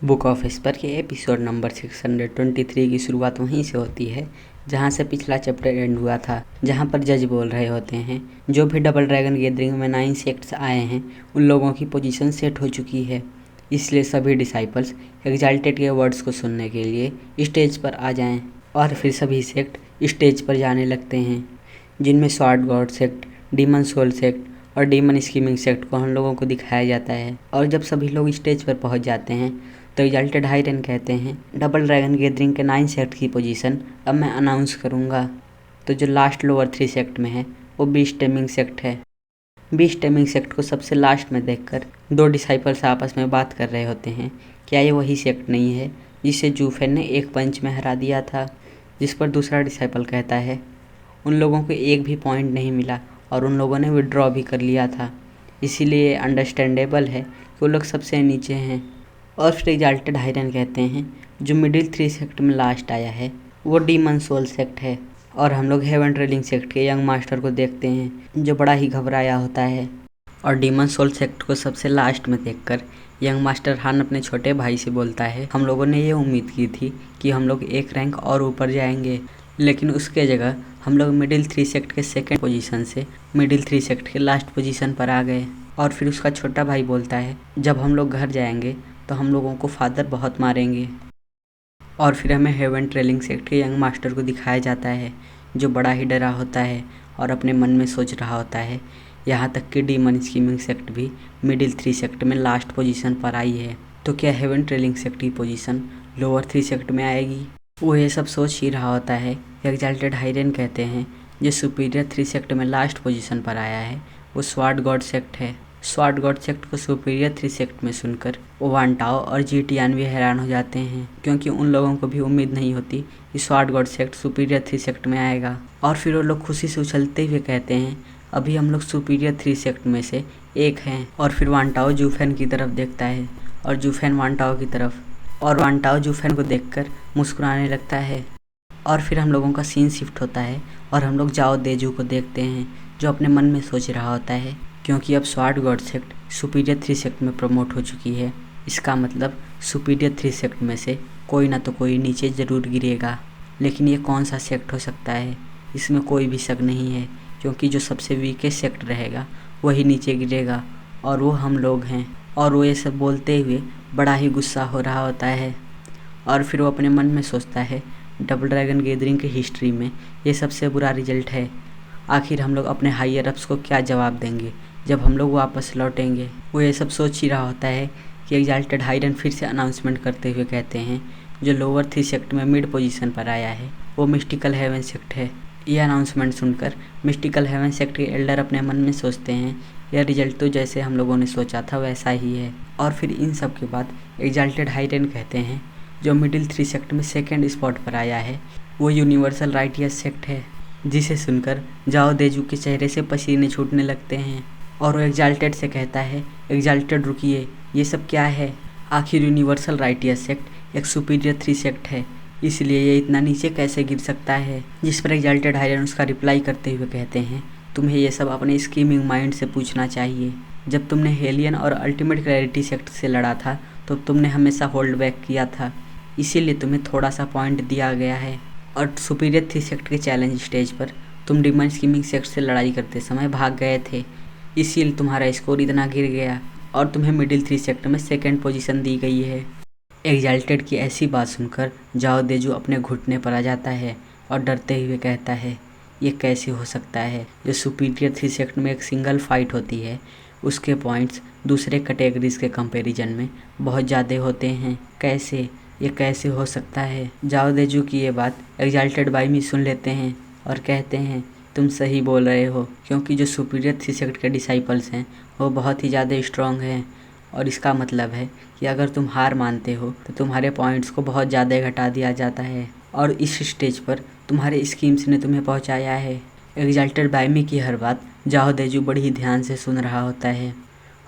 Book of Esper के episode number 623 की शुरुआत वहीं से होती है जहां से पिछला चैप्टर एंड हुआ था, जहां पर जज बोल रहे होते हैं जो भी डबल ड्रैगन गैदरिंग में 9 सेक्ट्स आए हैं उन लोगों की पोजीशन सेट हो चुकी है, इसलिए सभी डिसाइपल्स एग्जाल्टेड के वर्ड्स को सुनने के लिए स्टेज पर आ जाएं। और फिर सभी सेक्ट स्टेज पर जाने लगते हैं, जिनमें sword god sect, demon soul sect और डीमन स्कीमिंग सेक्ट को हम लोगों को दिखाया जाता है। और जब सभी लोग स्टेज पर पहुंच जाते हैं तो एग्जाल्टेड हाइरन कहते हैं डबल ड्रैगन गैदरिंग के 9 सेक्ट की पोजीशन अब मैं अनाउंस करूंगा। तो जो लास्ट लोअर 3 सेक्ट में है वो बीस्ट टेमिंग सेक्ट है। बीस्ट टेमिंग सेक्ट को सबसे लास्ट में देखकर दो डिसाइपल्स आपस में बात कर रहे होते हैं, क्या ये वही सेक्ट नहीं है जिसे जूफेन ने एक पंच में हरा दिया था। जिस पर दूसरा डिसाइपल कहता है उन लोगों को एक भी पॉइंट नहीं मिला और उन लोगों ने विड्रॉ भी कर लिया था, इसीलिए अंडरस्टैंडेबल है कि वो लोग सबसे नीचे हैं। और फिर एग्जाल्टेड हाइरन कहते हैं जो मिडिल 3 सेक्ट में लास्ट आया है वो डीमन सोल सेक्ट है। और हम लोग हेवन ट्रेलिंग सेक्ट के यंग मास्टर को देखते हैं जो बड़ा ही घबराया होता है। और डीमन सोल सेक्ट को सबसे लास्ट में देखकर यंग मास्टर हान अपने छोटे भाई से बोलता है हम लोगों ने ये उम्मीद की थी कि हम लोग एक रैंक और ऊपर जाएंगे, लेकिन उसके जगह हम लोग मिडिल 3 सेक्ट के सेकंड पोजीशन से मिडिल 3 सेक्ट के लास्ट पोजीशन पर आ गए। और फिर उसका छोटा भाई बोलता है जब हम लोग घर जाएंगे तो हम लोगों को फादर बहुत मारेंगे। और फिर हमें हेवन ट्रेलिंग सेक्ट के यंग मास्टर को दिखाया जाता है जो बड़ा ही डरा होता है और अपने मन में सोच रहा होता है यहाँ तक कि डीमन स्कीमिंग सेक्ट भी मिडिल 3 सेक्ट में लास्ट पोजीशन पर आई है, तो क्या हेवन ट्रेलिंग सेक्ट की पोजीशन लोअर 3 सेक्ट में आएगी। वो ये सब सोच ही रहा होता है। एग्जाल्टेड हाइरन कहते हैं जो सुपीरियर 3 सेक्ट में लास्ट पोजीशन पर आया है वो स्वॉर्ड गॉड सेक्ट है। स्वॉर्ड गॉड सेक्ट को सुपीरियर 3 सेक्ट में सुनकर वान टाओ और जीटियान भी हैरान हो जाते हैं, क्योंकि उन लोगों को भी उम्मीद नहीं होती कि sword god sect superior 3 sect में आएगा। और फिर वो लोग खुशी से उछलते हुए कहते हैं अभी हम लोग सुपीरियर 3 सेक्ट में से एक हैं। और फिर वान टाओ जूफेन की तरफ देखता है और जूफेन वान टाओ की तरफ, और वान टाओ जूफेन को देखकर मुस्कुराने लगता है। और फिर हम लोगों का सीन शिफ्ट होता है और हम लोग जाओ देजू को देखते हैं जो अपने मन में सोच रहा होता है क्योंकि अब sword god sect superior 3 sect में प्रमोट हो चुकी है, इसका मतलब सुपीरियर 3 सेक्ट में से कोई ना तो कोई नीचे ज़रूर गिरेगा। लेकिन ये कौन सा सेक्ट हो सकता है, इसमें कोई भी शक नहीं है, क्योंकि जो सबसे वीकेस्ट सेक्ट रहेगा वही नीचे गिरेगा और वो हम लोग हैं। और वो ये सब बोलते हुए बड़ा ही गुस्सा हो रहा होता है। और फिर वो अपने मन में सोचता है डबल ड्रैगन गैदरिंग की हिस्ट्री में ये सबसे बुरा रिजल्ट है, आखिर हम लोग अपने हायर अप्स को क्या जवाब देंगे जब हम लोग वापस लौटेंगे। वो ये सब सोच ही रहा होता है कि एग्जाल्टेड हाइरन फिर से अनाउंसमेंट करते हुए कहते हैं जो लोअर 3 सेक्ट में मिड पोजीशन पर आया है वो मिस्टिकल हेवन सेक्ट है। ये अनाउंसमेंट सुनकर मिस्टिकल हेवन सेक्ट के एल्डर अपने मन में सोचते हैं यह रिजल्ट तो जैसे हम लोगों ने सोचा था वैसा ही है। और फिर इन सब के बाद एग्जाल्टेड हाइरन कहते हैं जो मिडिल 3 सेक्ट में सेकेंड स्पॉट पर आया है वो यूनिवर्सल राइटियस सेक्ट है, जिसे सुनकर जाओ देजू के चेहरे से पसीने छूटने लगते हैं। और वो एग्जाल्टेड से कहता है एग्जाल्टेड रुकिए, ये सब क्या है, आखिर यूनिवर्सल राइटियस सेक्ट एक सुपीरियर 3 सेक्ट है, इसलिए ये इतना नीचे कैसे गिर सकता है। जिस पर एग्जाल्टेड हाइरन उसका रिप्लाई करते हुए कहते हैं तुम्हें ये सब अपने स्कीमिंग माइंड से पूछना चाहिए। जब तुमने हेलियन और अल्टीमेट क्लैरिटी सेक्ट से लड़ा था तो तुमने हमेशा होल्ड बैक किया था, इसीलिए तुम्हें थोड़ा सा पॉइंट दिया गया है। और सुपीरियर 3 सेक्ट के चैलेंज स्टेज पर तुम डीमन स्कीमिंग सेक्ट से लड़ाई करते समय भाग गए थे, इसीलिए तुम्हारा स्कोर इतना गिर गया और तुम्हें मिडिल 3 सेक्ट में सेकंड पोजीशन दी गई है। एग्जाल्टेड की ऐसी बात सुनकर जाओ देजू अपने घुटने पर आ जाता है और डरते हुए कहता है ये कैसे हो सकता है, जो सुपीरियर 3 सेक्ट में एक सिंगल फाइट होती है उसके पॉइंट्स दूसरे कैटेगरीज के कंपैरिजन में बहुत ज़्यादा होते हैं, ये कैसे हो सकता है। जाओ देजू की ये बात एग्जाल्टेड बाई मी सुन लेते हैं और कहते हैं तुम सही बोल रहे हो, क्योंकि जो सुपीरियर 3 सेक्ट के डिसाइपल्स हैं वो बहुत ही ज़्यादा स्ट्रॉन्ग हैं और इसका मतलब है कि अगर तुम हार मानते हो तो तुम्हारे पॉइंट्स को बहुत ज़्यादा घटा दिया जाता है और इस स्टेज पर तुम्हारे स्कीम्स ने तुम्हें पहुंचाया है। एग्जाल्टेड बाई मी की हर बात जाओ देजू बड़ी ही ध्यान से सुन रहा होता है।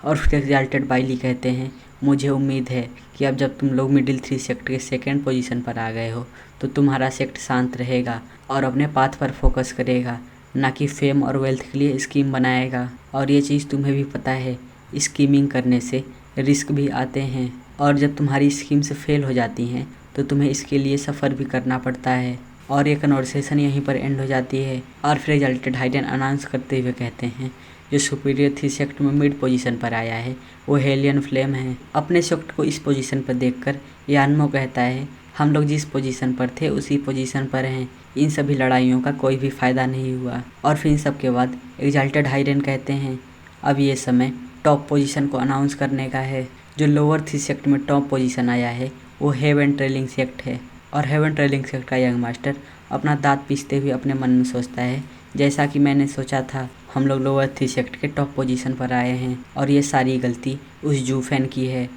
और फिर एग्जाल्टेड बाई कहते हैं मुझे उम्मीद है कि अब जब तुम लोग मिडिल 3 सेक्ट के सेकंड पोजीशन पर आ गए हो तो तुम्हारा सेक्ट शांत रहेगा और अपने पाथ पर फोकस करेगा, ना कि फेम और वेल्थ के लिए स्कीम बनाएगा। और ये चीज़ तुम्हें भी पता है, स्कीमिंग करने से रिस्क भी आते हैं और जब तुम्हारी स्कीम से फेल हो जाती हैं तो तुम्हें इसके लिए सफ़र भी करना पड़ता है। और ये कन्वर्सेशन यहीं पर एंड हो जाती है और फिर एग्जाल्टेड हाइडन अनाउंस करते हुए कहते हैं जो सुपीरियर थी सेक्ट में मिड पोजीशन पर आया है वो हेलियन फ्लेम है। अपने सेक्ट को इस पोजीशन पर देखकर यानमो कहता है हम लोग जिस पोजीशन पर थे उसी पोजीशन पर हैं, इन सभी लड़ाइयों का कोई भी फ़ायदा नहीं हुआ। और फिर इन सब के बाद एग्जाल्टेड हाइडन कहते हैं अब ये समय टॉप पोजीशन को अनाउंस करने का है। जो लोअर थी सेक्ट में टॉप पोजीशन आया है वो हेवन ट्रेलिंग सेक्ट है। और हेवन ट्रेलिंग सेक्ट का यंग मास्टर अपना दांत पीसते हुए अपने मन में सोचता है जैसा कि मैंने सोचा था, हम लोग लोअर थी सेक्ट के टॉप पोजीशन पर आए हैं और ये सारी गलती उस जूफैन की है।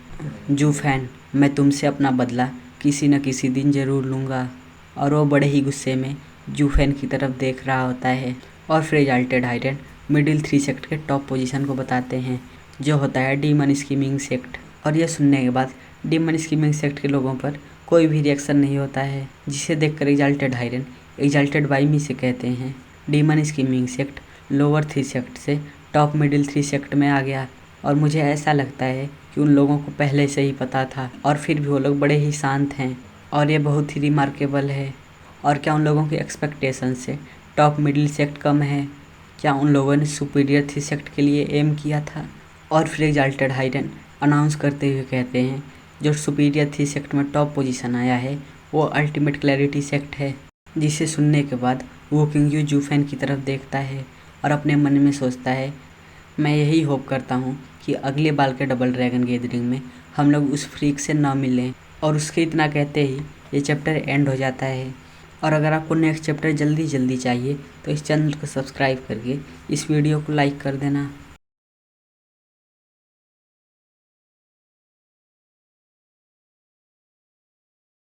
जूफैन, मैं तुमसे अपना बदला किसी न किसी दिन ज़रूर लूँगा। और वो बड़े ही गुस्से में जूफैन की तरफ देख रहा होता है। और फिर exalted hidden middle three sect के टॉप पोजीशन को बताते हैं जो होता है डीमन स्कीमिंग सेक्ट। और यह सुनने के बाद डीमन स्कीमिंग सेक्ट के लोगों पर कोई भी रिएक्शन नहीं होता है, जिसे देखकर एग्जाल्टेड हाइडन एग्जाल्टेड वाइमी से कहते हैं demon scheming sect lower three sect से टॉप मिडिल थ्री सेक्ट में आ गया और मुझे ऐसा लगता है कि उन लोगों को पहले से ही पता था और फिर भी वो लोग बड़े ही शांत हैं और ये बहुत ही रिमार्केबल है। और क्या उन लोगों के एक्सपेक्टेशन से टॉप मिडिल सेक्ट कम है? क्या उन लोगों ने सुपीरियर थ्री सेक्ट के लिए एम किया था? और फिर एग्जाल्टेड हाइडन अनाउंस करते हुए कहते हैं जो सुपीरियर थ्री सेक्ट में टॉप पोजीशन आया है वो अल्टीमेट क्लैरिटी सेक्ट है। जिसे सुनने के बाद वो किंग यू जूफैन की तरफ देखता है और अपने मन में सोचता है मैं यही होप करता हूँ कि अगले बाल के डबल ड्रैगन गैदरिंग में हम लोग उस फ्रीक से ना मिलें। और उसके इतना कहते ही ये चैप्टर एंड हो जाता है। और अगर आपको नेक्स्ट चैप्टर जल्दी चाहिए तो इस चैनल को सब्सक्राइब करके इस वीडियो को लाइक कर देना।